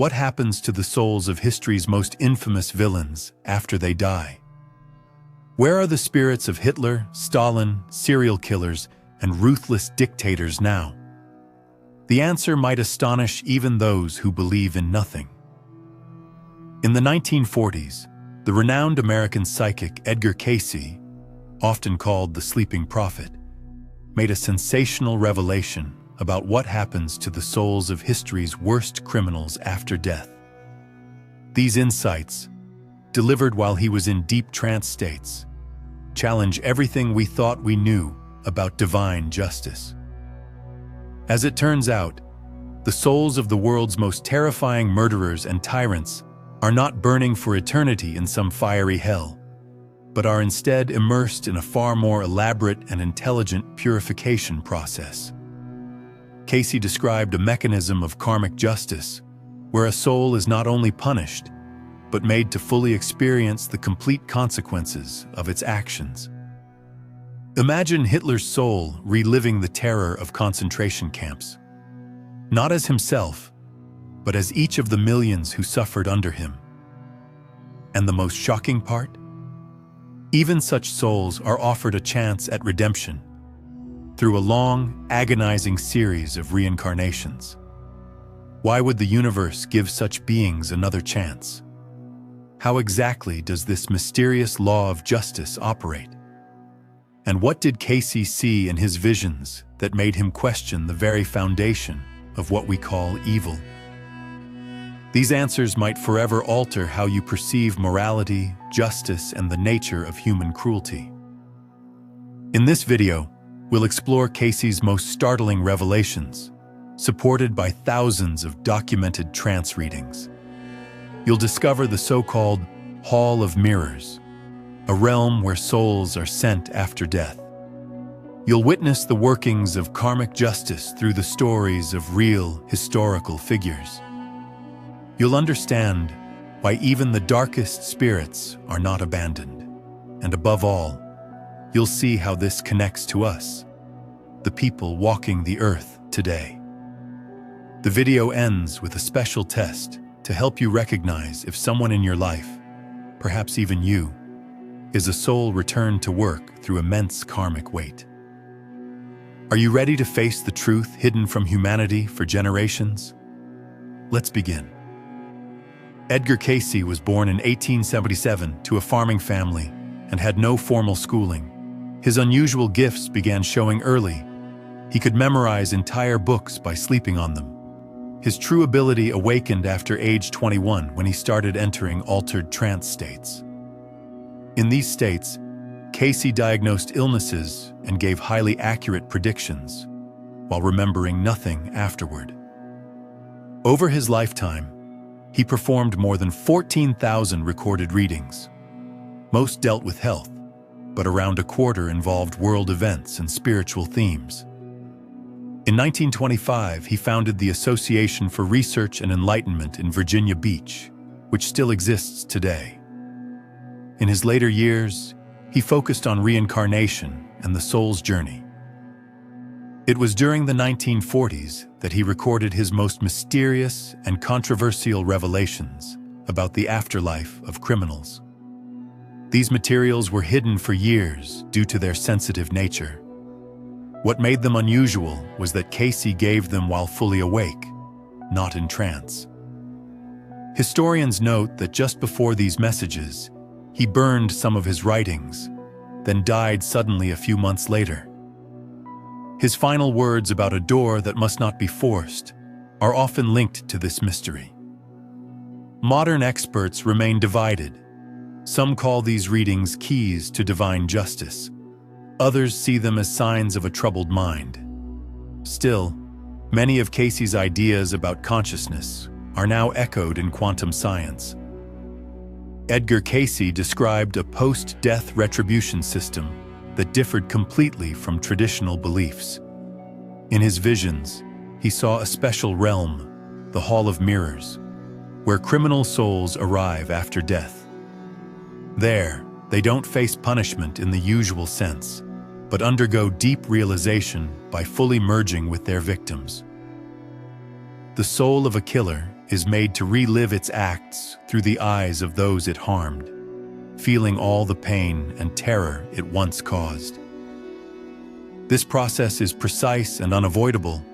What happens to the souls of history's most infamous villains after they die? Where are the spirits of Hitler, Stalin, serial killers, and ruthless dictators now? The answer might astonish even those who believe in nothing. In the 1940s, the renowned American psychic Edgar Cayce, often called the Sleeping Prophet, made a sensational revelation about what happens to the souls of history's worst criminals after death. These insights, delivered while he was in deep trance states, challenge everything we thought we knew about divine justice. As it turns out, the souls of the world's most terrifying murderers and tyrants are not burning for eternity in some fiery hell, but are instead immersed in a far more elaborate and intelligent purification process. Cayce described a mechanism of karmic justice where a soul is not only punished, but made to fully experience the complete consequences of its actions. Imagine Hitler's soul reliving the terror of concentration camps, not as himself, but as each of the millions who suffered under him. And the most shocking part? Even such souls are offered a chance at redemption through a long, agonizing series of reincarnations. Why would the universe give such beings another chance? How exactly does this mysterious law of justice operate? And what did Cayce see in his visions that made him question the very foundation of what we call evil? These answers might forever alter how you perceive morality, justice, and the nature of human cruelty. In this video, we'll explore Cayce's most startling revelations, supported by thousands of documented trance readings. You'll discover the so-called Hall of Mirrors, a realm where souls are sent after death. You'll witness the workings of karmic justice through the stories of real, historical figures. You'll understand why even the darkest spirits are not abandoned. And above all, you'll see how this connects to us, the people walking the earth today. The video ends with a special test to help you recognize if someone in your life, perhaps even you, is a soul returned to work through immense karmic weight. Are you ready to face the truth hidden from humanity for generations? Let's begin. Edgar Cayce was born in 1877 to a farming family and had no formal schooling. His unusual gifts began showing early. He could memorize entire books by sleeping on them. His true ability awakened after age 21 when he started entering altered trance states. In these states, Cayce diagnosed illnesses and gave highly accurate predictions, while remembering nothing afterward. Over his lifetime, he performed more than 14,000 recorded readings. Most dealt with health, but around a quarter involved world events and spiritual themes. In 1925, he founded the Association for Research and Enlightenment in Virginia Beach, which still exists today. In his later years, he focused on reincarnation and the soul's journey. It was during the 1940s that he recorded his most mysterious and controversial revelations about the afterlife of criminals. These materials were hidden for years due to their sensitive nature. What made them unusual was that Cayce gave them while fully awake, not in trance. Historians note that just before these messages, he burned some of his writings, then died suddenly a few months later. His final words about a door that must not be forced are often linked to this mystery. Modern experts remain divided. Some call these readings keys to divine justice. Others see them as signs of a troubled mind. Still, many of Cayce's ideas about consciousness are now echoed in quantum science. Edgar Cayce described a post-death retribution system that differed completely from traditional beliefs. In his visions, he saw a special realm, the Hall of Mirrors, where criminal souls arrive after death. There, they don't face punishment in the usual sense, but undergo deep realization by fully merging with their victims. The soul of a killer is made to relive its acts through the eyes of those it harmed, feeling all the pain and terror it once caused. This process is precise and unavoidable.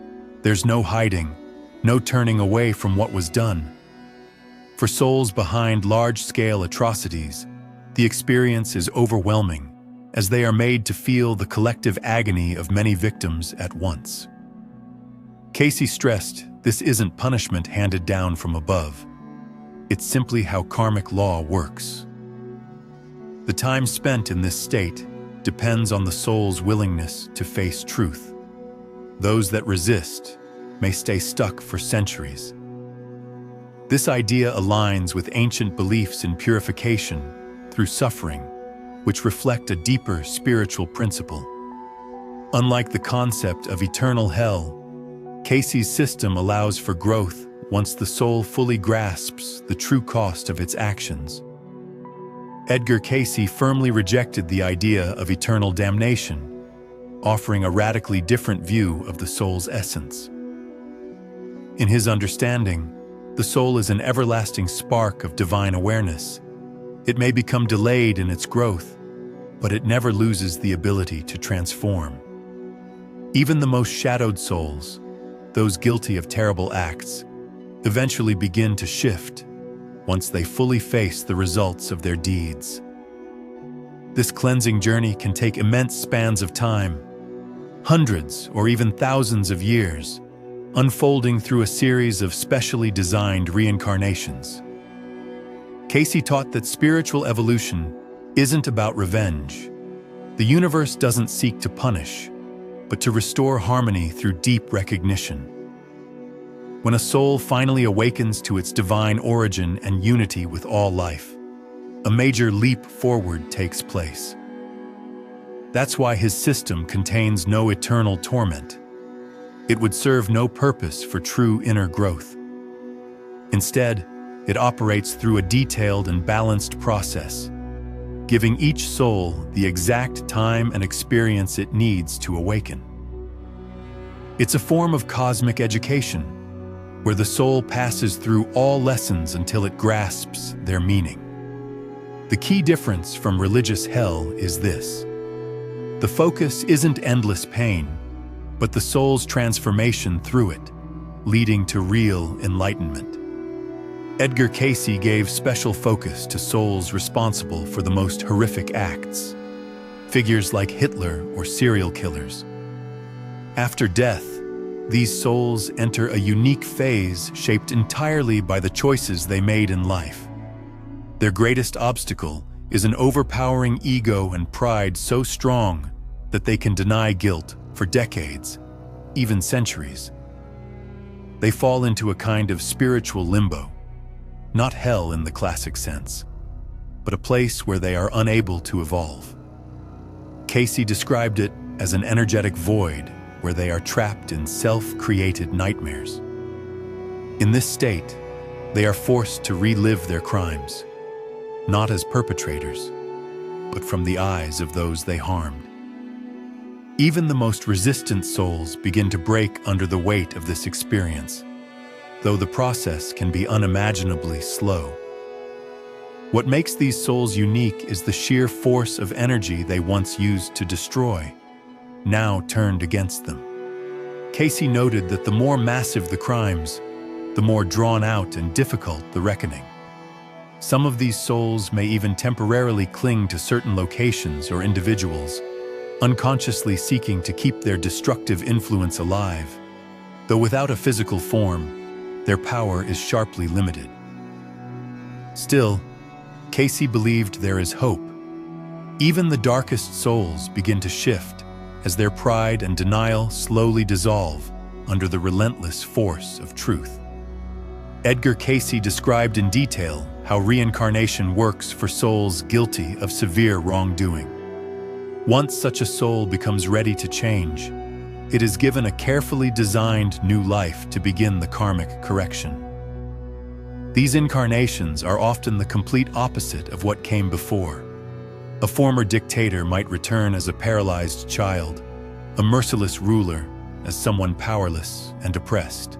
There's no hiding, no turning away from what was done. For souls behind large-scale atrocities, the experience is overwhelming, as they are made to feel the collective agony of many victims at once. Cayce stressed this isn't punishment handed down from above. It's simply how karmic law works. The time spent in this state depends on the soul's willingness to face truth. Those that resist may stay stuck for centuries. This idea aligns with ancient beliefs in purification through suffering, which reflect a deeper spiritual principle. Unlike the concept of eternal hell, Cayce's system allows for growth once the soul fully grasps the true cost of its actions. Edgar Cayce firmly rejected the idea of eternal damnation, offering a radically different view of the soul's essence. In his understanding, the soul is an everlasting spark of divine awareness. It may become delayed in its growth, but it never loses the ability to transform. Even the most shadowed souls, those guilty of terrible acts, eventually begin to shift once they fully face the results of their deeds. This cleansing journey can take immense spans of time, hundreds or even thousands of years, unfolding through a series of specially designed reincarnations. Cayce taught that spiritual evolution isn't about revenge. The universe doesn't seek to punish, but to restore harmony through deep recognition. When a soul finally awakens to its divine origin and unity with all life, a major leap forward takes place. That's why his system contains no eternal torment. It would serve no purpose for true inner growth. Instead, it operates through a detailed and balanced process, giving each soul the exact time and experience it needs to awaken. It's a form of cosmic education, where the soul passes through all lessons until it grasps their meaning. The key difference from religious hell is this: the focus isn't endless pain, but the soul's transformation through it, leading to real enlightenment. Edgar Cayce gave special focus to souls responsible for the most horrific acts, figures like Hitler or serial killers. After death, these souls enter a unique phase shaped entirely by the choices they made in life. Their greatest obstacle is an overpowering ego and pride so strong that they can deny guilt for decades, even centuries. They fall into a kind of spiritual limbo, not hell in the classic sense, but a place where they are unable to evolve. Cayce described it as an energetic void where they are trapped in self-created nightmares. In this state, they are forced to relive their crimes, not as perpetrators, but from the eyes of those they harmed. Even the most resistant souls begin to break under the weight of this experience, though the process can be unimaginably slow. What makes these souls unique is the sheer force of energy they once used to destroy, now turned against them. Cayce noted that the more massive the crimes, the more drawn out and difficult the reckoning. Some of these souls may even temporarily cling to certain locations or individuals, unconsciously seeking to keep their destructive influence alive. Though without a physical form, their power is sharply limited. Still, Cayce believed there is hope. Even the darkest souls begin to shift as their pride and denial slowly dissolve under the relentless force of truth. Edgar Cayce described in detail how reincarnation works for souls guilty of severe wrongdoing. Once such a soul becomes ready to change, it is given a carefully designed new life to begin the karmic correction. These incarnations are often the complete opposite of what came before. A former dictator might return as a paralyzed child, a merciless ruler as someone powerless and oppressed.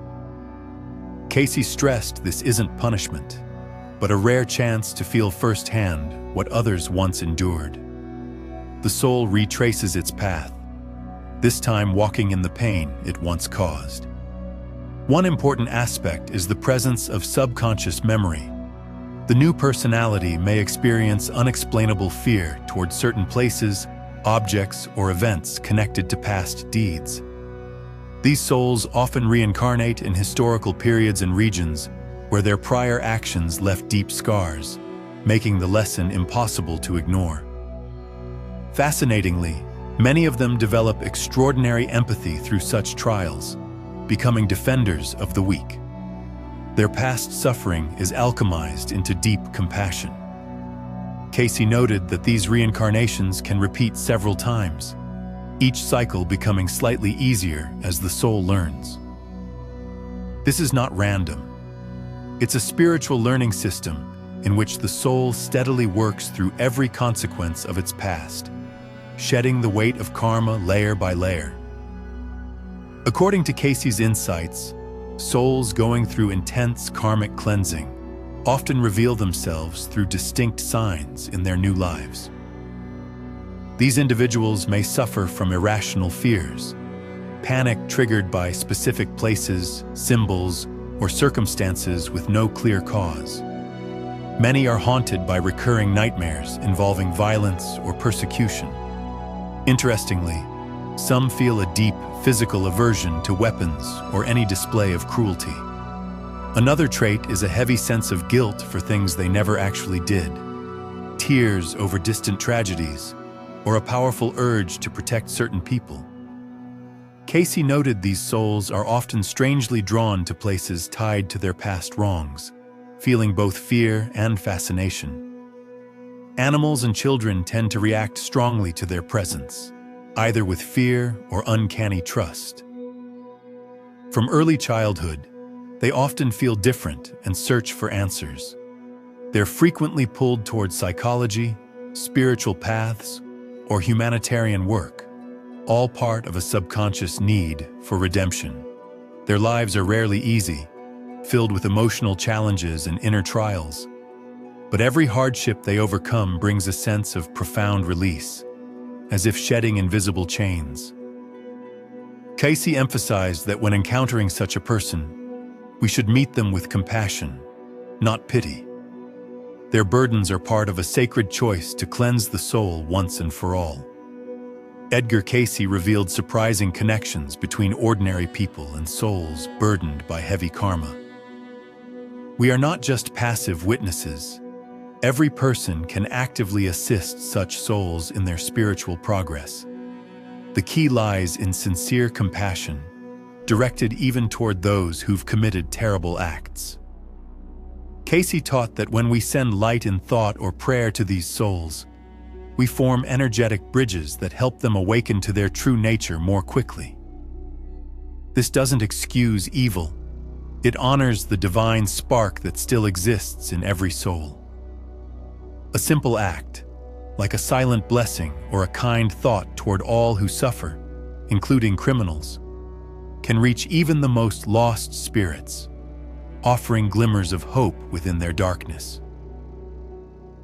Cayce stressed this isn't punishment, but a rare chance to feel firsthand what others once endured. The soul retraces its path, this time walking in the pain it once caused. One important aspect is the presence of subconscious memory. The new personality may experience unexplainable fear toward certain places, objects, or events connected to past deeds. These souls often reincarnate in historical periods and regions where their prior actions left deep scars, making the lesson impossible to ignore. Fascinatingly, many of them develop extraordinary empathy through such trials, becoming defenders of the weak. Their past suffering is alchemized into deep compassion. Cayce noted that these reincarnations can repeat several times, each cycle becoming slightly easier as the soul learns. This is not random. It's a spiritual learning system in which the soul steadily works through every consequence of its past, shedding the weight of karma layer by layer. According to Cayce's insights, souls going through intense karmic cleansing often reveal themselves through distinct signs in their new lives. These individuals may suffer from irrational fears, panic triggered by specific places, symbols, or circumstances with no clear cause. Many are haunted by recurring nightmares involving violence or persecution. Interestingly, some feel a deep physical aversion to weapons or any display of cruelty. Another trait is a heavy sense of guilt for things they never actually did, tears over distant tragedies, or a powerful urge to protect certain people. Cayce noted these souls are often strangely drawn to places tied to their past wrongs, feeling both fear and fascination. Animals and children tend to react strongly to their presence, either with fear or uncanny trust. From early childhood, they often feel different and search for answers. They're frequently pulled towards psychology, spiritual paths, or humanitarian work, all part of a subconscious need for redemption. Their lives are rarely easy, filled with emotional challenges and inner trials. But every hardship they overcome brings a sense of profound release, as if shedding invisible chains. Cayce emphasized that when encountering such a person, we should meet them with compassion, not pity. Their burdens are part of a sacred choice to cleanse the soul once and for all. Edgar Cayce revealed surprising connections between ordinary people and souls burdened by heavy karma. We are not just passive witnesses. Every person can actively assist such souls in their spiritual progress. The key lies in sincere compassion, directed even toward those who've committed terrible acts. Cayce taught that when we send light in thought or prayer to these souls, we form energetic bridges that help them awaken to their true nature more quickly. This doesn't excuse evil. It honors the divine spark that still exists in every soul. A simple act, like a silent blessing or a kind thought toward all who suffer, including criminals, can reach even the most lost spirits, offering glimmers of hope within their darkness.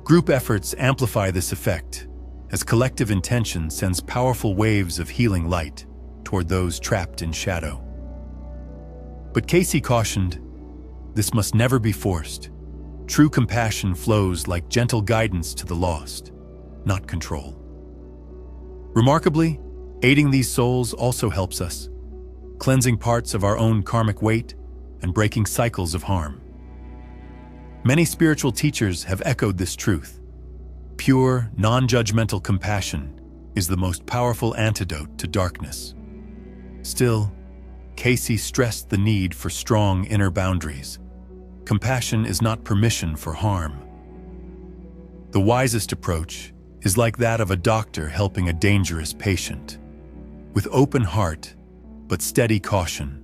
Group efforts amplify this effect, as collective intention sends powerful waves of healing light toward those trapped in shadow. But Cayce cautioned, this must never be forced. True compassion flows like gentle guidance to the lost, not control. Remarkably, aiding these souls also helps us, cleansing parts of our own karmic weight and breaking cycles of harm. Many spiritual teachers have echoed this truth. Pure, non-judgmental compassion is the most powerful antidote to darkness. Still, Cayce stressed the need for strong inner boundaries. Compassion is not permission for harm. The wisest approach is like that of a doctor helping a dangerous patient, with open heart but steady caution.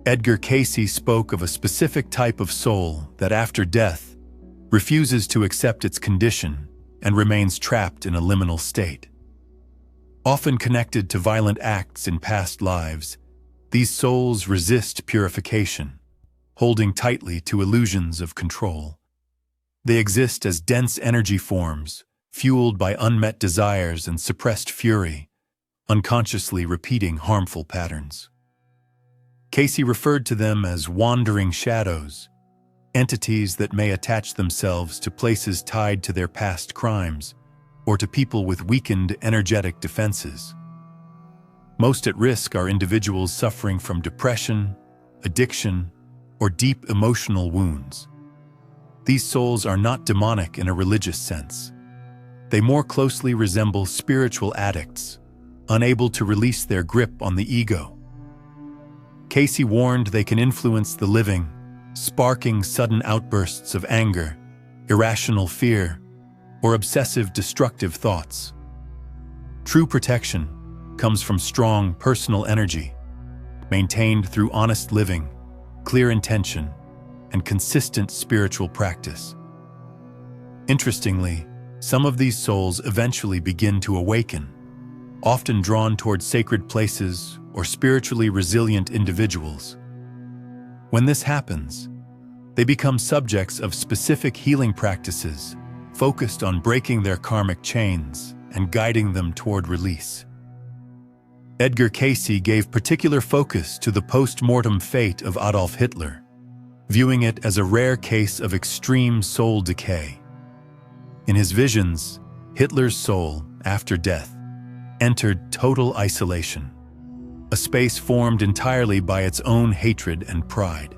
Edgar Cayce spoke of a specific type of soul that after death refuses to accept its condition and remains trapped in a liminal state. Often connected to violent acts in past lives, these souls resist purification, holding tightly to illusions of control. They exist as dense energy forms, fueled by unmet desires and suppressed fury, unconsciously repeating harmful patterns. Cayce referred to them as wandering shadows, entities that may attach themselves to places tied to their past crimes or to people with weakened energetic defenses. Most at risk are individuals suffering from depression, addiction, or deep emotional wounds. These souls are not demonic in a religious sense. They more closely resemble spiritual addicts, unable to release their grip on the ego. Cayce warned they can influence the living, sparking sudden outbursts of anger, irrational fear, or obsessive destructive thoughts. True protection comes from strong personal energy, maintained through honest living, clear intention, and consistent spiritual practice. Interestingly, some of these souls eventually begin to awaken, often drawn toward sacred places or spiritually resilient individuals. When this happens, they become subjects of specific healing practices focused on breaking their karmic chains and guiding them toward release. Edgar Cayce gave particular focus to the post-mortem fate of Adolf Hitler, viewing it as a rare case of extreme soul decay. In his visions, Hitler's soul, after death, entered total isolation, a space formed entirely by its own hatred and pride.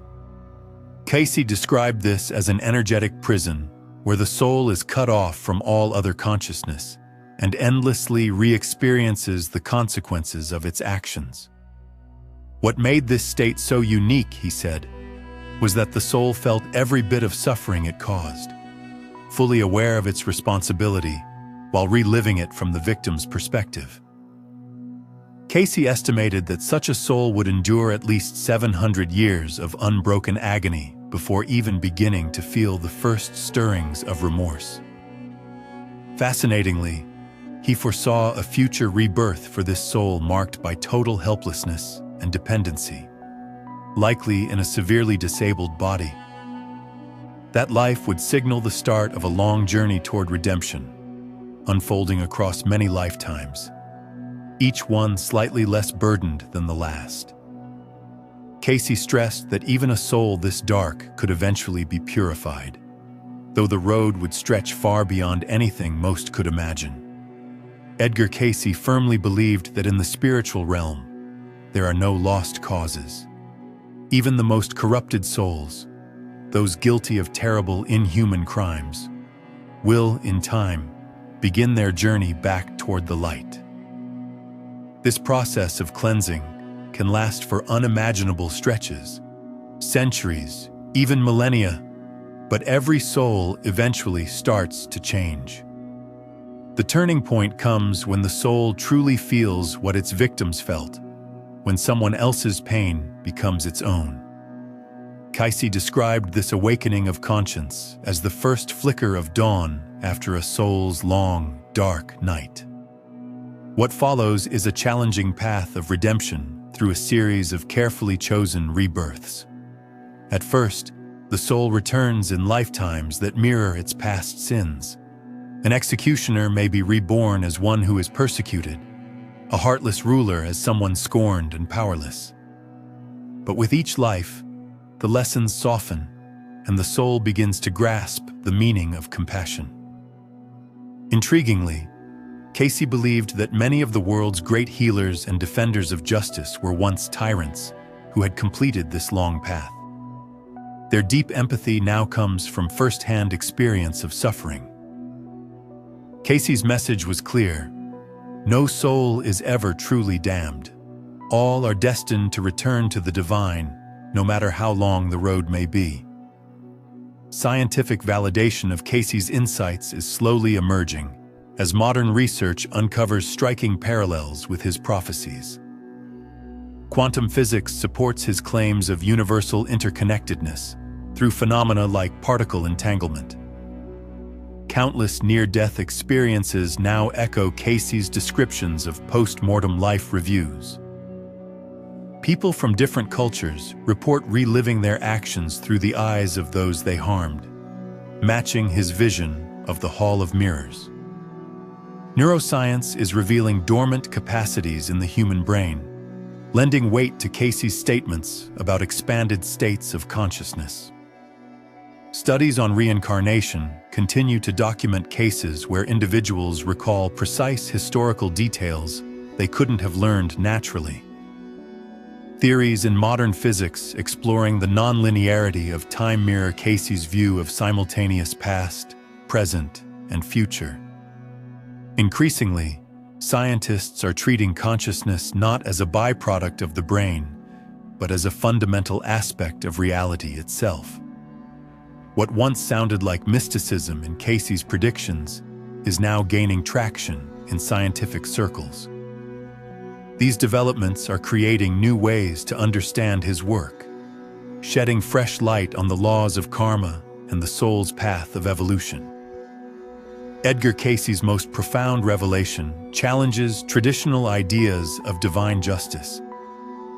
Cayce described this as an energetic prison where the soul is cut off from all other consciousness and endlessly re-experiences the consequences of its actions. What made this state so unique, he said, was that the soul felt every bit of suffering it caused, fully aware of its responsibility while reliving it from the victim's perspective. Cayce estimated that such a soul would endure at least 700 years of unbroken agony before even beginning to feel the first stirrings of remorse. Fascinatingly, he foresaw a future rebirth for this soul marked by total helplessness and dependency, likely in a severely disabled body. That life would signal the start of a long journey toward redemption, unfolding across many lifetimes, each one slightly less burdened than the last. Cayce stressed that even a soul this dark could eventually be purified, though the road would stretch far beyond anything most could imagine. Edgar Cayce firmly believed that in the spiritual realm, there are no lost causes. Even the most corrupted souls, those guilty of terrible, inhuman crimes, will, in time, begin their journey back toward the light. This process of cleansing can last for unimaginable stretches, centuries, even millennia, but every soul eventually starts to change. The turning point comes when the soul truly feels what its victims felt, when someone else's pain becomes its own. Cayce described this awakening of conscience as the first flicker of dawn after a soul's long, dark night. What follows is a challenging path of redemption through a series of carefully chosen rebirths. At first, the soul returns in lifetimes that mirror its past sins. An executioner may be reborn as one who is persecuted, a heartless ruler as someone scorned and powerless. But with each life, the lessons soften, and the soul begins to grasp the meaning of compassion. Intriguingly, Cayce believed that many of the world's great healers and defenders of justice were once tyrants who had completed this long path. Their deep empathy now comes from first-hand experience of suffering. Cayce's message was clear: no soul is ever truly damned. All are destined to return to the divine, no matter how long the road may be. Scientific validation of Cayce's insights is slowly emerging, as modern research uncovers striking parallels with his prophecies. Quantum physics supports his claims of universal interconnectedness through phenomena like particle entanglement. Countless near-death experiences now echo Cayce's descriptions of post-mortem life reviews. People from different cultures report reliving their actions through the eyes of those they harmed, matching his vision of the Hall of Mirrors. Neuroscience is revealing dormant capacities in the human brain, lending weight to Cayce's statements about expanded states of consciousness. Studies on reincarnation continue to document cases where individuals recall precise historical details they couldn't have learned naturally. Theories in modern physics exploring the nonlinearity of time mirror Cayce's view of simultaneous past, present, and future. Increasingly, scientists are treating consciousness not as a byproduct of the brain, but as a fundamental aspect of reality itself. What once sounded like mysticism in Cayce's predictions is now gaining traction in scientific circles. These developments are creating new ways to understand his work, shedding fresh light on the laws of karma and the soul's path of evolution. Edgar Cayce's most profound revelation challenges traditional ideas of divine justice.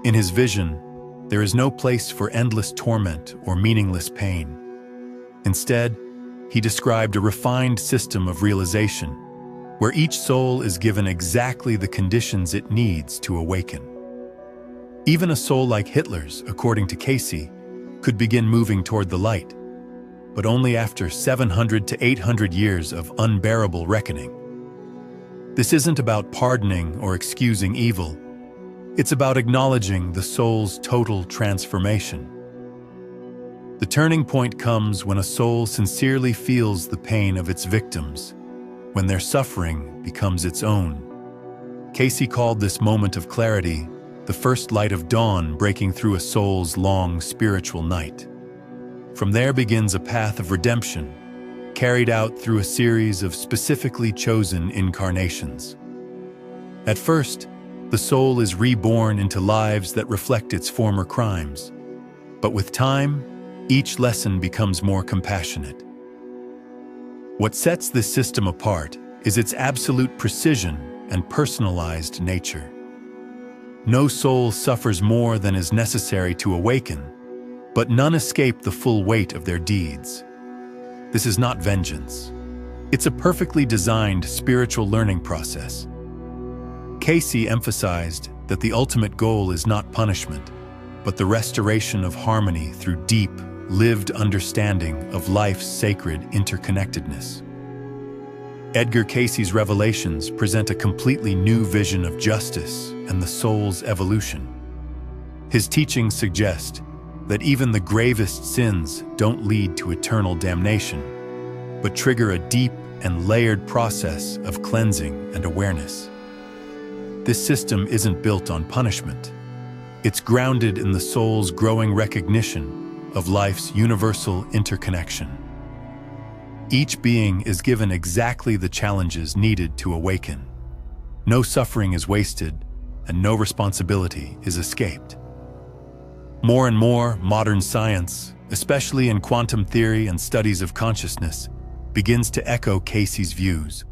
In his vision, there is no place for endless torment or meaningless pain. Instead, he described a refined system of realization, where each soul is given exactly the conditions it needs to awaken. Even a soul like Hitler's, according to Cayce, could begin moving toward the light, but only after 700 to 800 years of unbearable reckoning. This isn't about pardoning or excusing evil. It's about acknowledging the soul's total transformation. The turning point comes when a soul sincerely feels the pain of its victims, when their suffering becomes its own. Cayce called this moment of clarity the first light of dawn breaking through a soul's long spiritual night. From there begins a path of redemption, carried out through a series of specifically chosen incarnations. At first, the soul is reborn into lives that reflect its former crimes, but with time, each lesson becomes more compassionate. What sets this system apart is its absolute precision and personalized nature. No soul suffers more than is necessary to awaken, but none escape the full weight of their deeds. This is not vengeance. It's a perfectly designed spiritual learning process. Cayce emphasized that the ultimate goal is not punishment, but the restoration of harmony through deep, lived understanding of life's sacred interconnectedness. Edgar Cayce's revelations present a completely new vision of justice and the soul's evolution. His teachings suggest that even the gravest sins don't lead to eternal damnation, but trigger a deep and layered process of cleansing and awareness. This system isn't built on punishment. It's grounded in the soul's growing recognition of life's universal interconnection. Each being is given exactly the challenges needed to awaken. No suffering is wasted, and no responsibility is escaped. More and more, modern science, especially in quantum theory and studies of consciousness, begins to echo Cayce's views.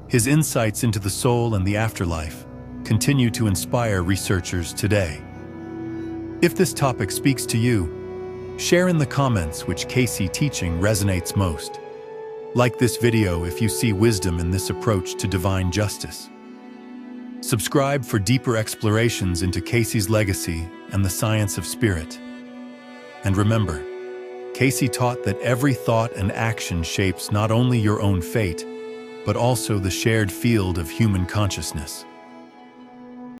His insights into the soul and the afterlife continue to inspire researchers today. If this topic speaks to you, share in the comments which Cayce teaching resonates most. Like this video if you see wisdom in this approach to divine justice. Subscribe for deeper explorations into Cayce's legacy and the science of spirit. And remember, Cayce taught that every thought and action shapes not only your own fate, but also the shared field of human consciousness.